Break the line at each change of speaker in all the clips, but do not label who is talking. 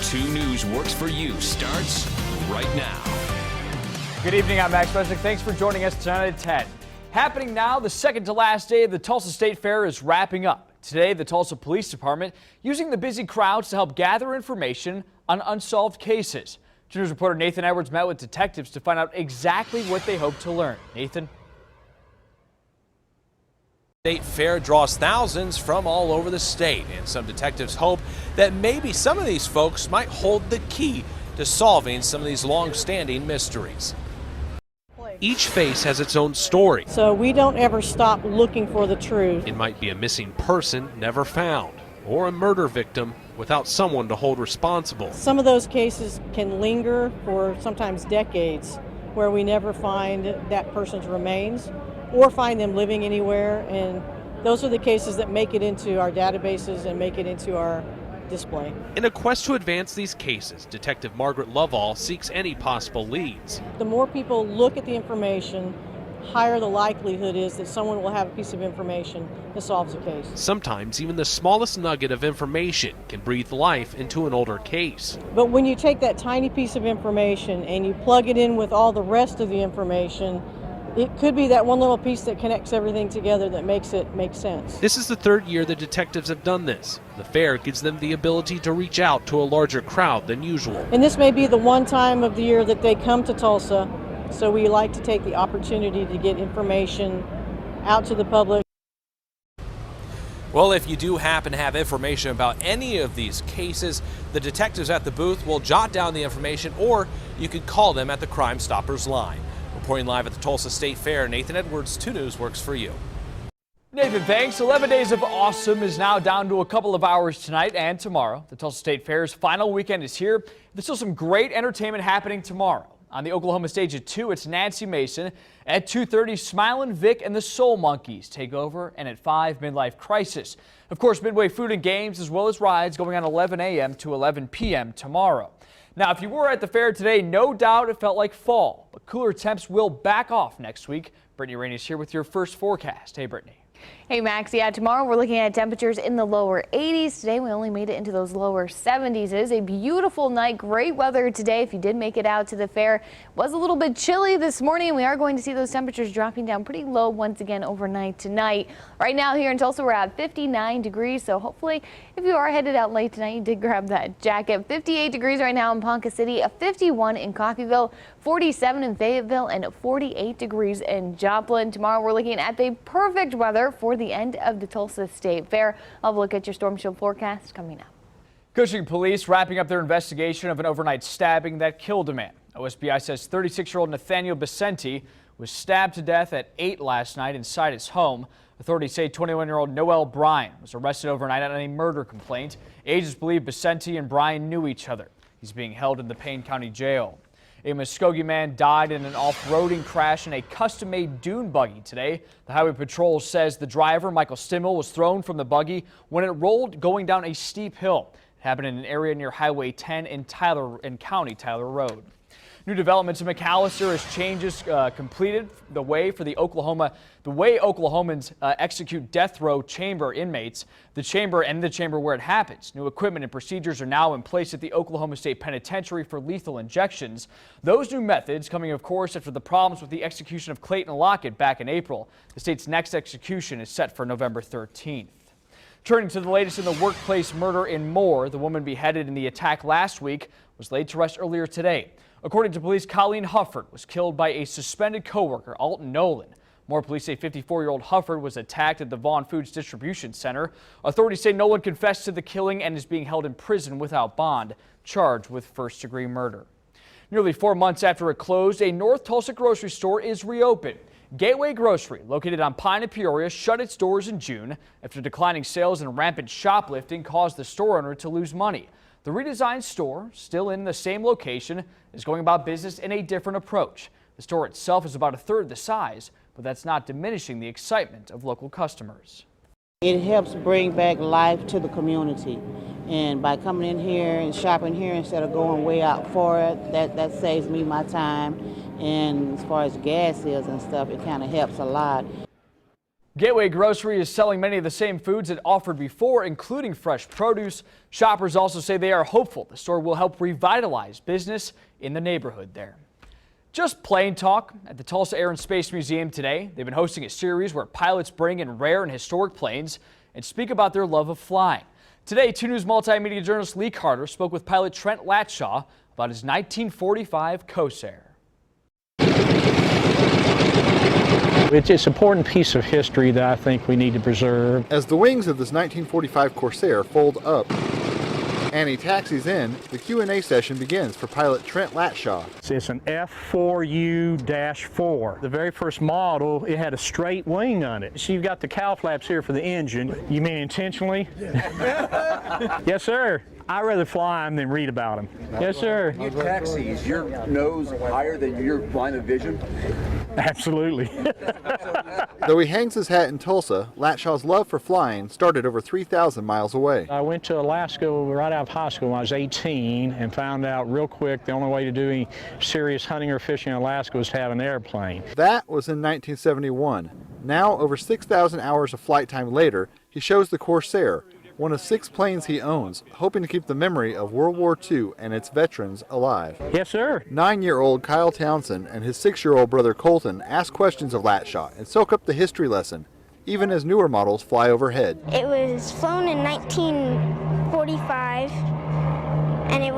2 News Works for You starts right now.
Good evening, I'm Max Besnick. Thanks for joining us tonight at 10. Happening now, the second to last day of the Tulsa State Fair is wrapping up. Today, the Tulsa Police Department using the busy crowds to help gather information on unsolved cases. 2 News reporter Nathan Edwards met with detectives to find out exactly what they hope to learn. Nathan?
State Fair draws thousands from all over the state, and some detectives hope that maybe some of these folks might hold the key to solving some of these long-standing mysteries. Each face has its own story.
So we don't ever stop looking for the truth.
It might be a missing person never found, or a murder victim without someone to hold responsible.
Some of those cases can linger for sometimes decades, where we never find that person's remains or find them living anywhere, and those are the cases that make it into our databases and make it into our display.
In a quest to advance these cases, Detective Margaret Lovall seeks any possible leads.
The more people look at the information, higher the likelihood is that someone will have a piece of information that solves a case.
Sometimes even the smallest nugget of information can breathe life into an older case.
But when you take that tiny piece of information and you plug it in with all the rest of the information, it could be that one little piece that connects everything together that makes it make sense.
This is the third year the detectives have done this. The fair gives them the ability to reach out to a larger crowd than usual.
And this may be the one time of the year that they come to Tulsa, so we like to take the opportunity to get information out to the public.
Well, if you do happen to have information about any of these cases, the detectives at the booth will jot down the information, or you could call them at the Crime Stoppers line. Reporting live at the Tulsa State Fair, Nathan Edwards, 2 News Works for You.
Nathan, thanks. 11 days of awesome is now down to a couple of hours tonight and tomorrow. The Tulsa State Fair's final weekend is here. There's still some great entertainment happening tomorrow. On the Oklahoma stage at 2, it's Nancy Mason. At 2:30, Smilin' Vic and the Soul Monkeys take over. And at 5, Midlife Crisis. Of course, Midway Food and Games as well as rides going on 11 a.m. to 11 p.m. tomorrow. Now, if you were at the fair today, no doubt it felt like fall, but cooler temps will back off next week. Brittany Rainey's here with your first forecast. Hey, Brittany.
Hey, Max. Yeah, tomorrow we're looking at temperatures in the lower 80s. Today we only made it into those lower 70s. It is a beautiful night. Great weather today if you did make it out to the fair. It was a little bit chilly this morning, and we are going to see those temperatures dropping down pretty low once again overnight tonight. Right now here in Tulsa we're at 59 degrees, so hopefully if you are headed out late tonight you did grab that jacket. 58 degrees right now in Ponca City, a 51 in Coffeyville, 47 in Fayetteville, and 48 degrees in Joplin. Tomorrow we're looking at the perfect weather for the end of the Tulsa State Fair. I'll have a look at your storm shield forecast coming up.
Cushing police wrapping up their investigation of an overnight stabbing that killed a man. OSBI says 36-year-old Nathaniel Vicente was stabbed to death at 8 last night inside his home. Authorities say 21-year-old Noel Bryan was arrested overnight on a murder complaint. Agents believe Vicente and Bryan knew each other. He's being held in the Payne County Jail. A Muskogee man died in an off-roading crash in a custom-made dune buggy today. The Highway Patrol says the driver, Michael Stimmel, was thrown from the buggy when it rolled going down a steep hill. It happened in an area near Highway 10 in County Tyler Road. New developments in McAllister as changes completed the way Oklahomans execute death row chamber inmates. The chamber where it happens. New equipment and procedures are now in place at the Oklahoma State Penitentiary for lethal injections. Those new methods coming, of course, after the problems with the execution of Clayton Lockett back in April. The state's next execution is set for November 13th. Turning to the latest in the workplace murder in Moore, the woman beheaded in the attack last week was laid to rest earlier today. According to police, Colleen Hufford was killed by a suspended coworker, Alton Nolan. More police say 54-year-old Hufford was attacked at the Vaughn Foods Distribution Center. Authorities say Nolan confessed to the killing and is being held in prison without bond, charged with first-degree murder. Nearly 4 months after it closed, a North Tulsa grocery store is reopened. Gateway Grocery, located on Pine and Peoria, shut its doors in June after declining sales and rampant shoplifting caused the store owner to lose money. The redesigned store, still in the same location, is going about business in a different approach. The store itself is about a third the size, but that's not diminishing the excitement of local customers.
It helps bring back life to the community, and by coming in here and shopping here instead of going way out for it, that saves me my time. And as far as gas is and stuff, it kind of helps a lot.
Gateway Grocery is selling many of the same foods it offered before, including fresh produce. Shoppers also say they are hopeful the store will help revitalize business in the neighborhood there. Just plane talk at the Tulsa Air and Space Museum today. They've been hosting a series where pilots bring in rare and historic planes and speak about their love of flying. Today, 2 News multimedia journalist Lee Carter spoke with pilot Trent Latshaw about his 1945 Corsair.
It's an important piece of history that I think we need to preserve.
As the wings of this 1945 Corsair fold up and he taxis in, the Q&A session begins for pilot Trent Latshaw.
It's an F4U-4. The very first model, it had a straight wing on it. So you've got the cow flaps here for the engine. You mean intentionally? Yes, sir. I'd rather fly them than read about them. Yes, sir.
You taxi, is your nose higher than your line of vision?
Absolutely.
Though he hangs his hat in Tulsa, Latshaw's love for flying started over 3,000 miles away.
I went to Alaska right out of high school when I was 18 and found out real quick the only way to do any serious hunting or fishing in Alaska was to have an airplane.
That was in 1971. Now, over 6,000 hours of flight time later, he shows the Corsair, one of 6 planes he owns, hoping to keep the memory of World War II and its veterans alive.
Yes, sir.
9-year-old Kyle Townsend and his 6-year-old brother Colton ask questions of Latshaw and soak up the history lesson, even as newer models fly overhead.
It was flown in 1945, and it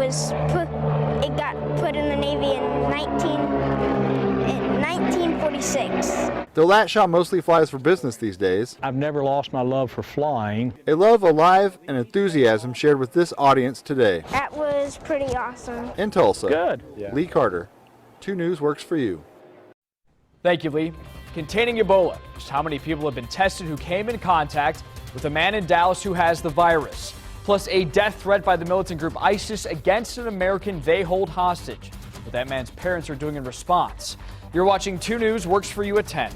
got put in the Navy in 1946.
Though Latshaw mostly flies for business these days,
I've never lost my love for flying.
a love alive and enthusiasm shared with this audience today.
That was pretty awesome.
In Tulsa,
Good.
Lee Carter, 2 News works for you.
Thank you, Lee. Containing Ebola. Just how many people have been tested who came in contact with a man in Dallas who has the virus. Plus a death threat by the militant group ISIS against an American they hold hostage. What that man's parents are doing in response. You're watching 2 News works for you at 10.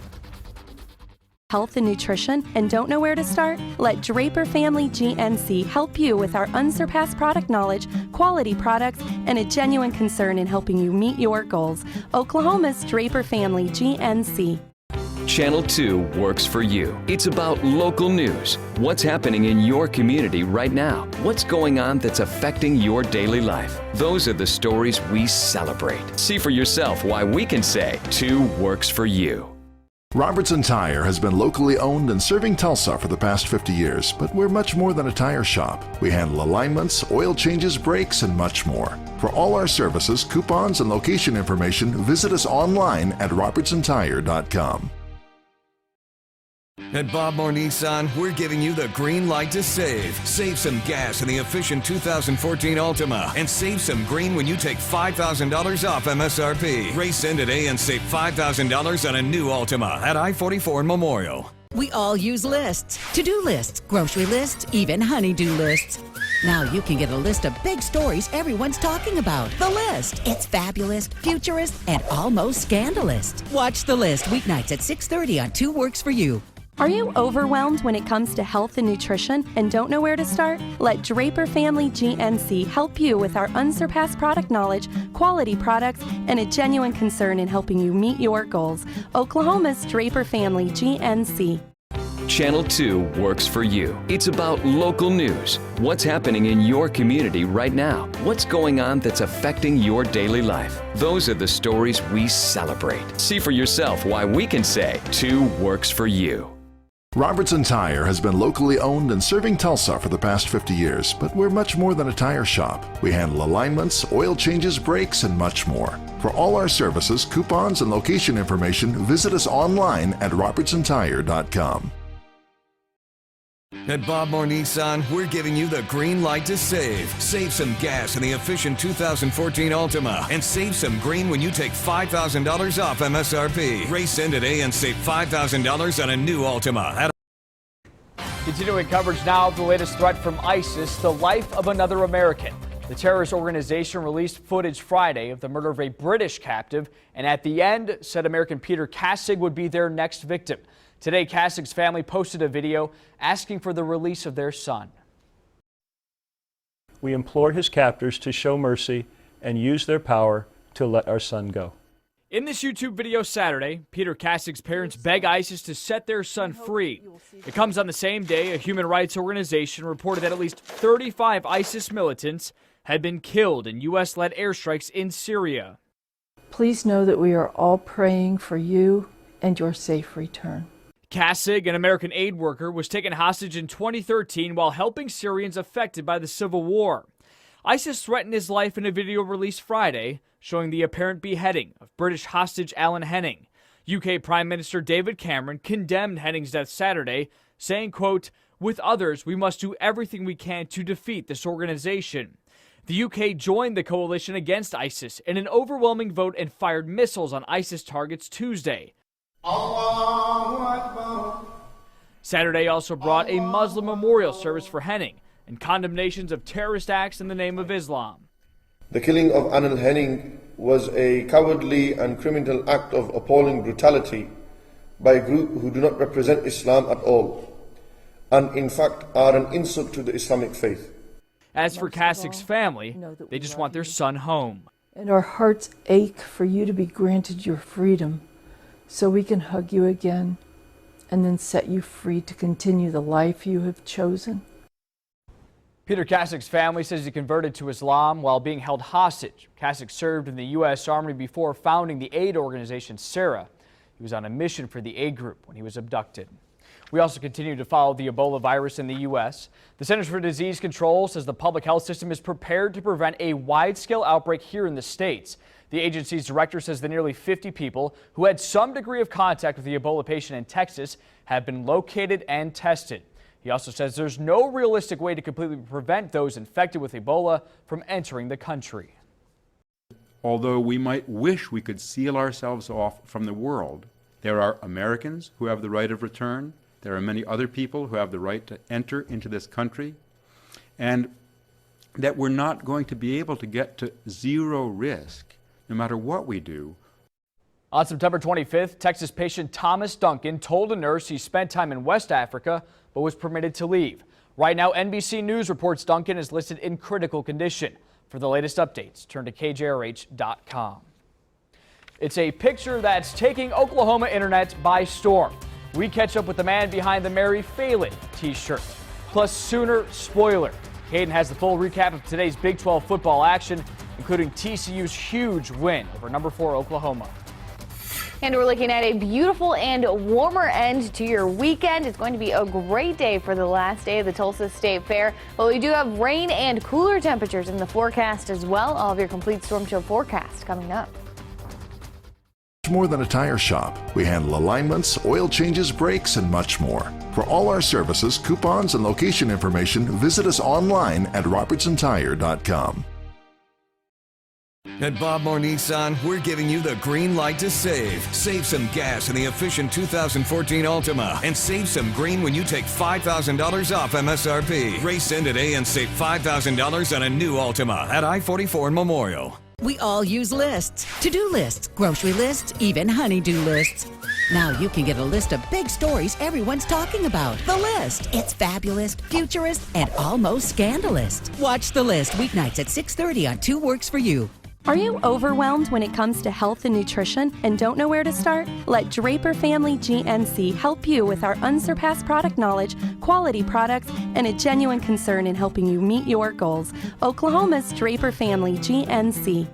Health and nutrition and don't know where to start? Let Draper Family GNC help you with our unsurpassed product knowledge, quality products, and a genuine concern in helping you meet your goals. Oklahoma's Draper Family GNC.
Channel 2 works for you. It's about local news. What's happening in your community right now? What's going on that's affecting your daily life? Those are the stories we celebrate. See for yourself why we can say 2 works for you.
Robertson Tire has been locally owned and serving Tulsa for the past 50 years, but we're much more than a tire shop. We handle alignments, oil changes, brakes, and much more. For all our services, coupons, and location information, visit us online at robertsontire.com.
At Bob Moore Nissan, we're giving you the green light to save. Save some gas in the efficient 2014 Altima and save some green when you take $5,000 off MSRP. Race in today and save $5,000 on a new Altima at I-44 and Memorial.
We all use lists. To-do lists, grocery lists, even honey-do lists. Now you can get a list of big stories everyone's talking about. The List. It's fabulous, futurist, and almost scandalous. Watch The List weeknights at 6:30 on 2 Works for You.
Are you overwhelmed when it comes to health and nutrition and don't know where to start? Let Draper Family GNC help you with our unsurpassed product knowledge, quality products, and a genuine concern in helping you meet your goals. Oklahoma's Draper Family GNC.
Channel 2 works for you. It's about local news. What's happening in your community right now? What's going on that's affecting your daily life? Those are the stories we celebrate. See for yourself why we can say 2 works for you.
Robertson Tire has been locally owned and serving Tulsa for the past 50 years, but we're much more than a tire shop. We handle alignments, oil changes, brakes, and much more. For all our services, coupons, and location information, visit us online at robertsontire.com.
At Bob Moore Nissan, we're giving you the green light to save. Save some gas in the efficient 2014 Altima and save some green when you take $5,000 off MSRP. Race in today and save $5,000 on a new Altima.
Continuing coverage now of the latest threat from ISIS, the life of another American. The terrorist organization released footage Friday of the murder of a British captive and at the end said American Peter Kassig would be their next victim. Today, Kassig's family posted a video asking for the release of their son.
We implore his captors to show mercy and use their power to let our son go.
In this YouTube video Saturday, Peter Kassig's parents beg ISIS to set their son free. It comes on the same day a human rights organization reported that at least 35 ISIS militants had been killed in U.S.-led airstrikes in Syria.
Please know that we are all praying for you and your safe return.
Kassig, an American aid worker, was taken hostage in 2013 while helping Syrians affected by the civil war. ISIS threatened his life in a video released Friday, showing the apparent beheading of British hostage Alan Henning. UK Prime Minister David Cameron condemned Henning's death Saturday, saying, quote, "With others, we must do everything we can to defeat this organization." The UK joined the coalition against ISIS in an overwhelming vote and fired missiles on ISIS targets Tuesday. Saturday also brought a Muslim memorial service for Henning and condemnations of terrorist acts in the name of Islam.
The killing of Alan Henning was a cowardly and criminal act of appalling brutality by a group who do not represent Islam at all, and in fact are an insult to the Islamic faith.
As for Kassig's family, they just want their son home.
And our hearts ache for you to be granted your freedom so we can hug you again and then set you free to continue the life you have chosen.
Peter Kassig's family says he converted to Islam while being held hostage. Kassig served in the U.S. Army before founding the aid organization SARA. He was on a mission for the aid group when he was abducted. We also continue to follow the Ebola virus in the U.S. The Centers for Disease Control says the public health system is prepared to prevent a wide-scale outbreak here in the States. The agency's director says the nearly 50 people who had some degree of contact with the Ebola patient in Texas have been located and tested. He also says there's no realistic way to completely prevent those infected with Ebola from entering the country.
Although we might wish we could seal ourselves off from the world, there are Americans who have the right of return. There are many other people who have the right to enter into this country, and that we're not going to be able to get to zero risk no matter what we do.
On September 25th, Texas patient Thomas Duncan told a nurse he spent time in West Africa but was permitted to leave. Right now, NBC News reports Duncan is listed in critical condition. For the latest updates, turn to KJRH.com. It's a picture that's taking Oklahoma internet by storm. We catch up with the man behind the Mary Phelan t-shirt. Plus Sooner spoiler. Caden has the full recap of today's Big 12 football action, including TCU's huge win over number 4 Oklahoma.
And we're looking at a beautiful and warmer end to your weekend. It's going to be a great day for the last day of the Tulsa State Fair. But we do have rain and cooler temperatures in the forecast as well. All of your complete storm show forecast coming up.
More than a tire shop. We handle alignments, oil changes, brakes, and much more. For all our services, coupons, and location information, visit us online at robertsontire.com.
At Bob Moore Nissan, we're giving you the green light to save. Save some gas in the efficient 2014 Altima and save some green when you take $5,000 off MSRP. Race in today and save $5,000 on a new Altima at I-44 and Memorial.
We all use lists. To-do lists, grocery lists, even honey-do lists. Now you can get a list of big stories everyone's talking about. The List. It's fabulous, futurist, and almost scandalous. Watch The List weeknights at 6:30 on 2 Works for You.
Are you overwhelmed when it comes to health and nutrition and don't know where to start? Let Draper Family GNC help you with our unsurpassed product knowledge, quality products, and a genuine concern in helping you meet your goals. Oklahoma's Draper Family GNC.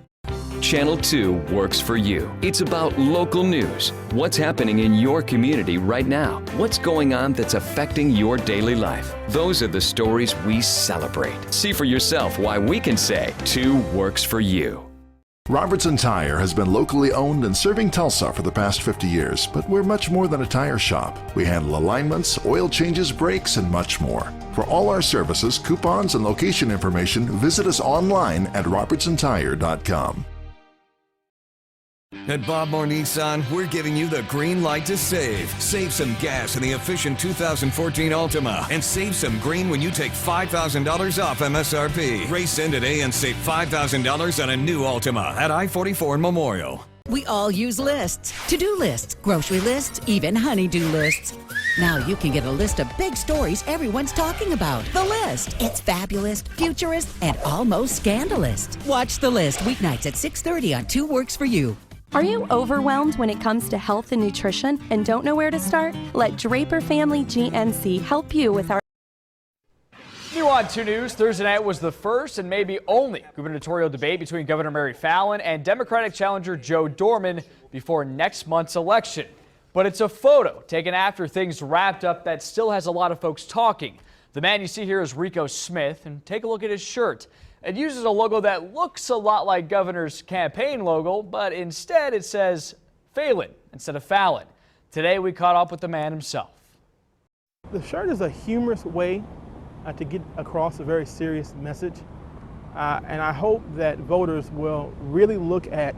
Channel 2 works for you. It's about local news. What's happening in your community right now? What's going on that's affecting your daily life? Those are the stories we celebrate. See for yourself why we can say 2 works for you.
Robertson Tire has been locally owned and serving Tulsa for the past 50 years, but we're much more than a tire shop. We handle alignments, oil changes, brakes, and much more. For all our services, coupons, and location information, visit us online at robertsontire.com.
At Bob Moore Nissan, we're giving you the green light to save. Save some gas in the efficient 2014 Altima and save some green when you take $5,000 off MSRP. Race in today and save $5,000 on a new Altima at I-44 and Memorial.
We all use lists. To-do lists, grocery lists, even honey-do lists. Now you can get a list of big stories everyone's talking about. The List. It's fabulous, futurist, and almost scandalous. Watch The List weeknights at 6:30 on 2 Works for You.
Are you overwhelmed when it comes to health and nutrition and don't know where to start? Let Draper Family GNC help you with our
New on 2 News, Thursday night was the first and maybe only gubernatorial debate between Governor Mary Fallin and Democratic challenger Joe Dorman before next month's election. But it's a photo taken after things wrapped up that still has a lot of folks talking. The man you see here is Rico Smith, and take a look at his shirt. It uses a logo that looks a lot like Governor's campaign logo, but instead it says Phelan instead of Fallon. Today we caught up with the man himself.
The shirt is a humorous way to get across a very serious message, and I hope that voters will really look at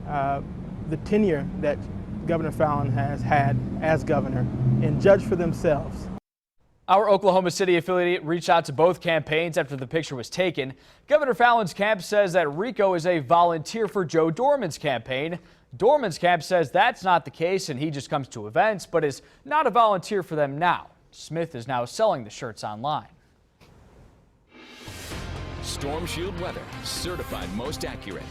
the tenure that Governor Fallin has had as governor and judge for themselves.
Our Oklahoma City affiliate reached out to both campaigns after the picture was taken. Governor Fallin's camp says that Rico is a volunteer for Joe Dorman's campaign. Dorman's camp says that's not the case and he just comes to events, but is not a volunteer for them now. Smith is now selling the shirts online.
Storm Shield weather, certified most accurate.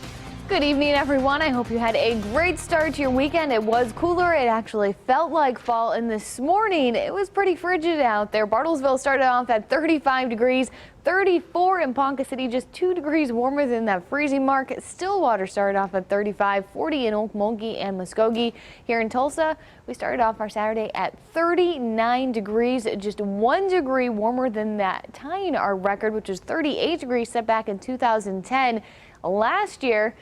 Good evening, everyone. I hope you had a great start to your weekend. It was cooler. It actually felt like fall, and this morning it was pretty frigid out there. Bartlesville started off at 35 degrees, 34 in Ponca City, just 2 degrees warmer than that freezing mark. Stillwater started off at 35, 40 in Okmulgee and Muskogee. Here in Tulsa, we started off our Saturday at 39 degrees, just 1 degree warmer than that, tying our record, which is 38 degrees set back in 2010. Last year,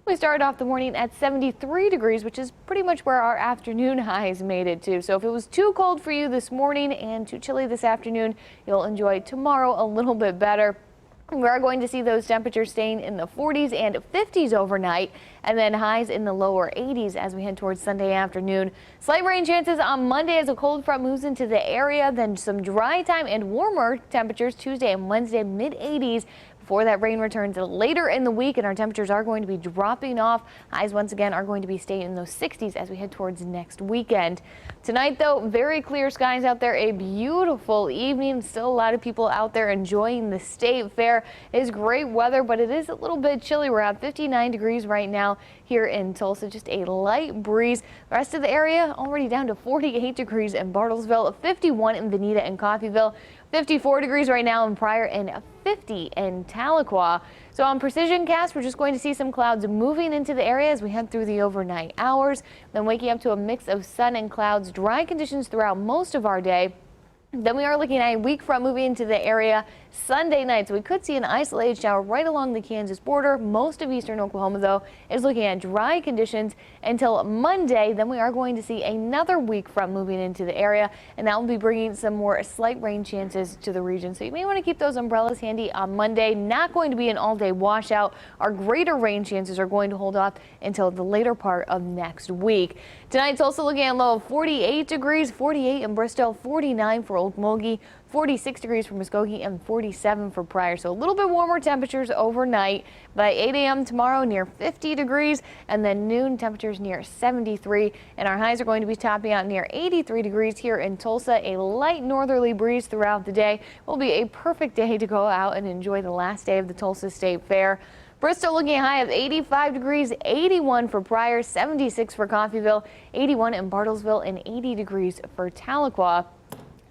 we started off the morning at 73 degrees, which is pretty much where our afternoon highs made it to. So if it was too cold for you this morning and too chilly this afternoon, you'll enjoy tomorrow a little bit better. We are going to see those temperatures staying in the 40s and 50s overnight, and then highs in the lower 80s as we head towards Sunday afternoon. Slight rain chances on Monday as a cold front moves into the area, then some dry time and warmer temperatures Tuesday and Wednesday, mid-80s. Before that rain returns later in the week, and our temperatures are going to be dropping off. Highs once again are going to be staying in those 60s as we head towards next weekend. Tonight, though, very clear skies out there. A beautiful evening. Still a lot of people out there enjoying the state fair. It is great weather, but it is a little bit chilly. We're at 59 degrees right now here in Tulsa. Just a light breeze. The rest of the area already down to 48 degrees in Bartlesville, 51 in Veneta and Coffeyville, 54 degrees right now in Pryor, and 50 in Tahlequah. So on Precision Cast, we're just going to see some clouds moving into the area as we head through the overnight hours, then waking up to a mix of sun and clouds, dry conditions throughout most of our day. Then we are looking at a weak front moving into the area Sunday night, so we could see an isolated shower right along the Kansas border. Most of eastern Oklahoma, though, is looking at dry conditions until Monday. Then we are going to see another weak front moving into the area, and that will be bringing some more slight rain chances to the region. So you may want to keep those umbrellas handy on Monday. Not going to be an all-day washout. Our greater rain chances are going to hold off until the later part of next week. Tonight's also looking at a low of 48 degrees, 48 in Bristol, 49 for Okmulgee, 46 degrees for Muskogee, and 47 for Pryor. So a little bit warmer temperatures overnight. By 8 a.m. tomorrow, near 50 degrees, and then noon temperatures near 73. And our highs are going to be topping out near 83 degrees here in Tulsa. A light northerly breeze throughout the day will be a perfect day to go out and enjoy the last day of the Tulsa State Fair. Bristol looking at a high of 85 degrees, 81 for Pryor, 76 for Coffeyville, 81 in Bartlesville, and 80 degrees for Tahlequah.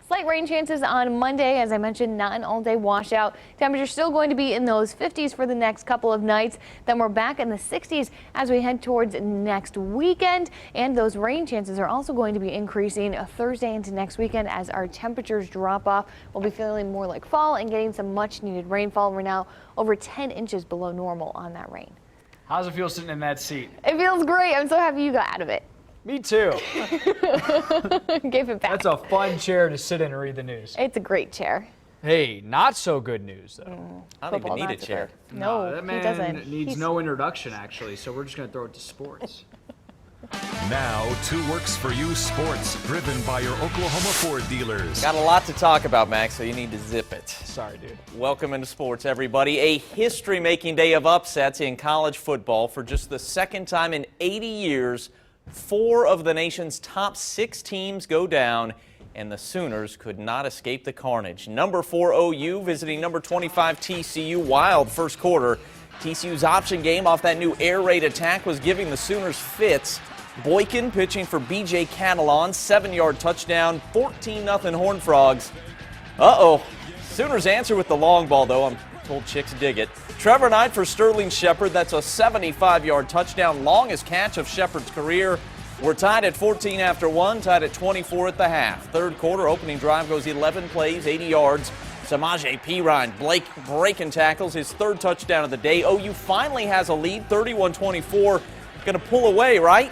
Slight rain chances on Monday, as I mentioned, not an all-day washout. Temperatures still going to be in those 50s for the next couple of nights. Then we're back in the 60s as we head towards next weekend. And those rain chances are also going to be increasing Thursday into next weekend as our temperatures drop off. We'll be feeling more like fall and getting some much-needed rainfall. We're now over 10 inches below normal on that rain.
How's it feel sitting in that seat?
It feels great. I'm so happy you got out of it.
Me too.
Gave it back.
That's a fun chair to sit in and read the news.
It's a great chair.
Hey, not so good news though.
I don't even need a chair.
No,
that man
he doesn't.
Needs no introduction actually, so we're just going to throw it to sports.
Now, 2 Works For You Sports, driven by your Oklahoma Ford dealers.
Got a lot to talk about, Max, so you need to zip it.
Sorry, dude.
Welcome into sports, everybody. A history-making day of upsets in college football. For just the second time in 80 years, 4 of the nation's top 6 teams go down, and the Sooners could not escape the carnage. Number 4 OU visiting number 25 TCU. Wild first quarter TCU's option game off that new air raid attack was giving the Sooners fits. Boykin pitching for B.J. Catalan, 7-yard touchdown, 14-0 Horned Frogs. Uh-oh. Sooners answer with the long ball, though. I'm told Chicks dig it. Trevor Knight for Sterling Shepard. That's a 75-yard touchdown, longest catch of Shepard's career. We're tied at 14 after 1, tied at 24 at the half. Third quarter, opening drive goes 11 plays, 80 yards. Samaje Perine, Blake breaking tackles, his third touchdown of the day. OU finally has a lead, 31-24. Going to pull away, right?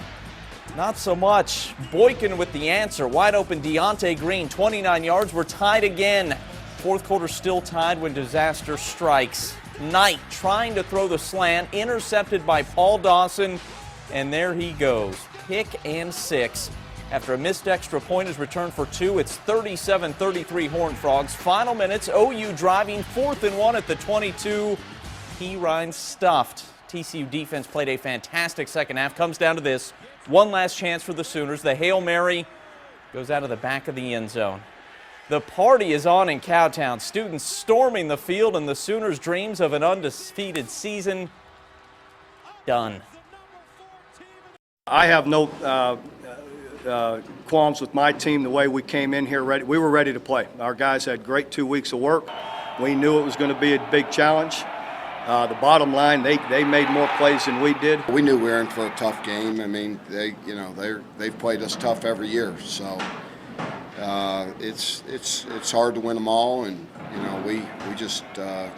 Not so much. Boykin with the answer. Wide open Deontay Green, 29 yards. We're tied again. Fourth quarter still tied when disaster strikes. Knight trying to throw the slant, intercepted by Paul Dawson, and there he goes. Pick and 6. After a missed extra point is returned for 2, it's 37-33 Horned Frogs. Final minutes, OU driving 4th and 1 at the 22. Perine stuffed. TCU defense played a fantastic second half. Comes down to this. One last chance for the Sooners. The Hail Mary goes out of the back of the end zone. The party is on in Cowtown. Students storming the field, and the Sooners' dreams of an undefeated season done.
I have no qualms with my team, the way we came in here ready. We were ready to play. Our guys had great 2 weeks of work. We knew it was going to be a big challenge. The bottom line, they made more plays than we did.
We knew we were in for a tough game. I mean, they've played us tough every year, so it's hard to win them all, and we just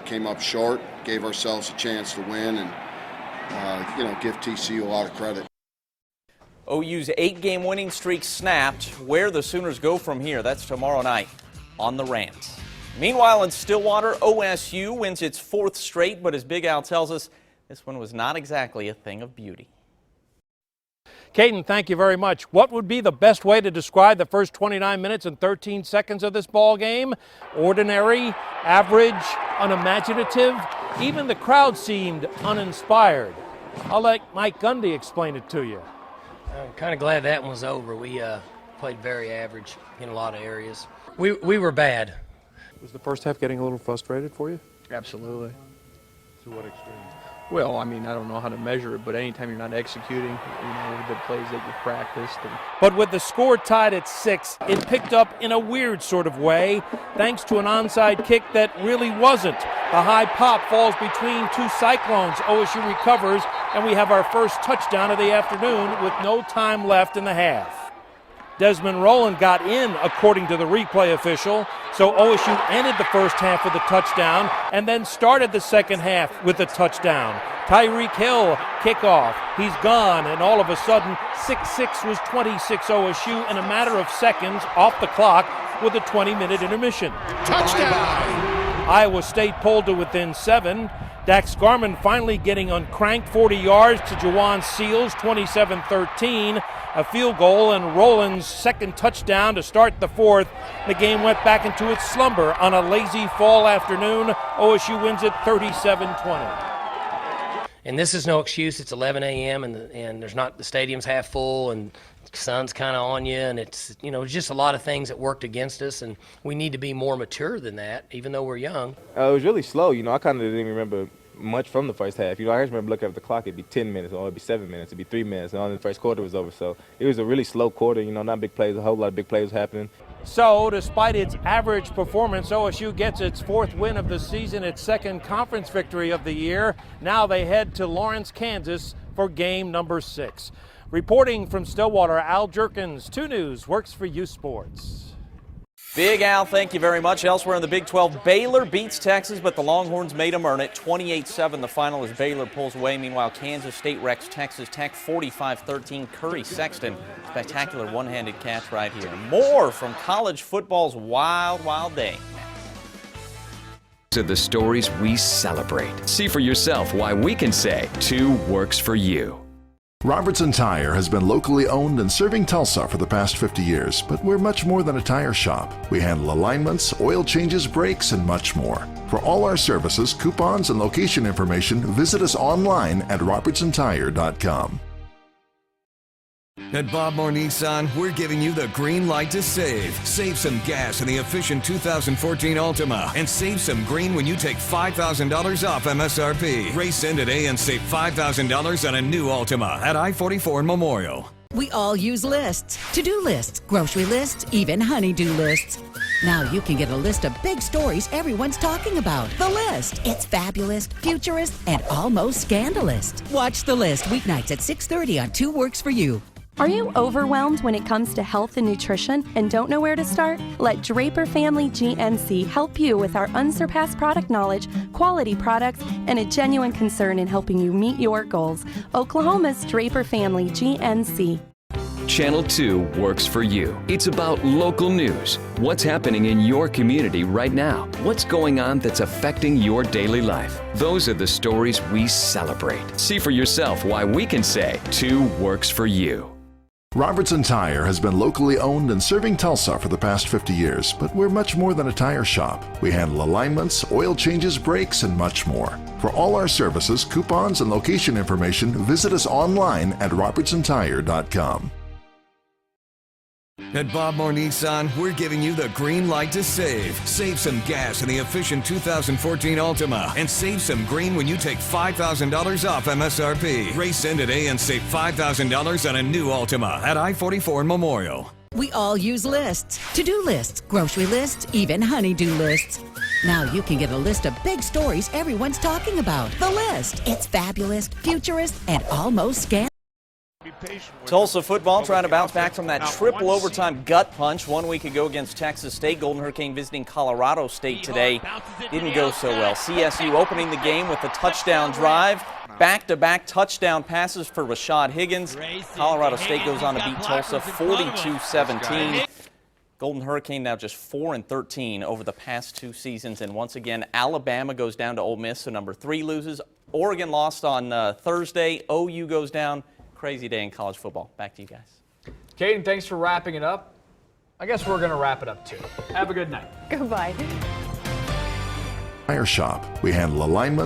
came up short, gave ourselves a chance to win, and give TCU a lot of credit.
OU's 8-game winning streak snapped. Where the Sooners go from here, that's tomorrow night on the Rant. Meanwhile, in Stillwater, OSU wins its 4th straight, but as Big Al tells us, this one was not exactly a thing of beauty.
Caden, thank you very much. What would be the best way to describe the first 29 minutes and 13 seconds of this ball game? Ordinary, average, unimaginative. Even the crowd seemed uninspired. I'll let Mike Gundy explain it to you.
I'm kind of glad that one was over. We played very average in a lot of areas. We were bad.
Was the first half getting a little frustrated for you?
Absolutely.
To what extent?
Well, I mean, I don't know how to measure it, but anytime you're not executing, the plays that you practiced.
But with the score tied at 6, it picked up in a weird sort of way, thanks to an onside kick that really wasn't. The high pop falls between 2 Cyclones. OSU recovers, and we have our first touchdown of the afternoon with no time left in the half. Desmond Rowland got in, according to the replay official, so OSU ended the first half with a touchdown and then started the second half with a touchdown. Tyreek Hill, kickoff. He's gone, and all of a sudden, 6-6 was 26 OSU in a matter of seconds off the clock with a 20-minute intermission.
Touchdown!
Iowa State pulled to within 7. Dax Garman finally getting uncranked, 40 yards to Jawan Seals, 27-13. A field goal and Rowland's second touchdown to start the 4th. The game went back into its slumber on a lazy fall afternoon. OSU wins it 37-20.
And this is no excuse. It's 11 a.m. and there's not, the stadium's half full and the sun's kind of on you, and it's just a lot of things that worked against us, and we need to be more mature than that, even though we're young.
It was really slow. I kind of didn't even remember much from the first half. I just remember looking at the clock, it'd be 10 minutes, or it'd be 7 minutes, it'd be 3 minutes, and only the first quarter was over. So it was a really slow quarter, not big plays, a whole lot of big plays happening.
So, despite its average performance, OSU gets its 4th win of the season, its 2nd conference victory of the year. Now they head to Lawrence, Kansas for game number 6. Reporting from Stillwater, Al Jerkins, 2 News, works for U Sports.
Big Al, thank you very much. Elsewhere in the Big 12, Baylor beats Texas, but the Longhorns made them earn it. 28-7 the final as Baylor pulls away. Meanwhile, Kansas State wrecks Texas Tech 45-13. Curry Sexton, spectacular one-handed catch right here. More from college football's wild, wild day.
To the stories we celebrate. See for yourself why we can say 2 works for you.
Robertson Tire has been locally owned and serving Tulsa for the past 50 years, but we're much more than a tire shop. We handle alignments, oil changes, brakes, and much more. For all our services, coupons, and location information, visit us online at robertsontire.com.
At Bob Moore Nissan, we're giving you the green light to save. Save some gas in the efficient 2014 Altima and save some green when you take $5,000 off MSRP. Race in today and save $5,000 on a new Altima at I-44 and Memorial.
We all use lists. To-do lists, grocery lists, even honey-do lists. Now you can get a list of big stories everyone's talking about. The List. It's fabulous, futurist, and almost scandalous. Watch The List weeknights at 6:30 on 2 Works for You.
Are you overwhelmed when it comes to health and nutrition and don't know where to start? Let Draper Family GNC help you with our unsurpassed product knowledge, quality products, and a genuine concern in helping you meet your goals. Oklahoma's Draper Family GNC.
Channel 2 works for you. It's about local news. What's happening in your community right now? What's going on that's affecting your daily life? Those are the stories we celebrate. See for yourself why we can say 2 works for you.
Robertson Tire has been locally owned and serving Tulsa for the past 50 years, but we're much more than a tire shop. We handle alignments, oil changes, brakes, and much more. For all our services, coupons, and location information, visit us online at robertsontire.com.
At Bob Moore Nissan, we're giving you the green light to save. Save some gas in the efficient 2014 Altima and save some green when you take $5,000 off MSRP. Race in today and save $5,000 on a new Altima at I-44 and Memorial.
We all use lists. To-do lists, grocery lists, even honey-do lists. Now you can get a list of big stories everyone's talking about. The List. It's fabulous, futurist, and almost scandalous.
Tulsa football trying to bounce back from that triple overtime gut punch 1 week ago against Texas State. Golden Hurricane visiting Colorado State today. Didn't go so well. CSU opening the game with a touchdown drive. Back-to-back touchdown passes for Rashad Higgins. Colorado State goes on to beat Tulsa 42-17. Golden Hurricane now just 4-13 over the past 2 seasons. And once again, Alabama goes down to Ole Miss, so number 3 loses. Oregon lost on Thursday. OU goes down. Crazy day in college football. Back to you guys.
Caden, thanks for wrapping it up. I guess we're going to wrap it up too. Have a good night.
Goodbye.
Tire shop. We handle alignment.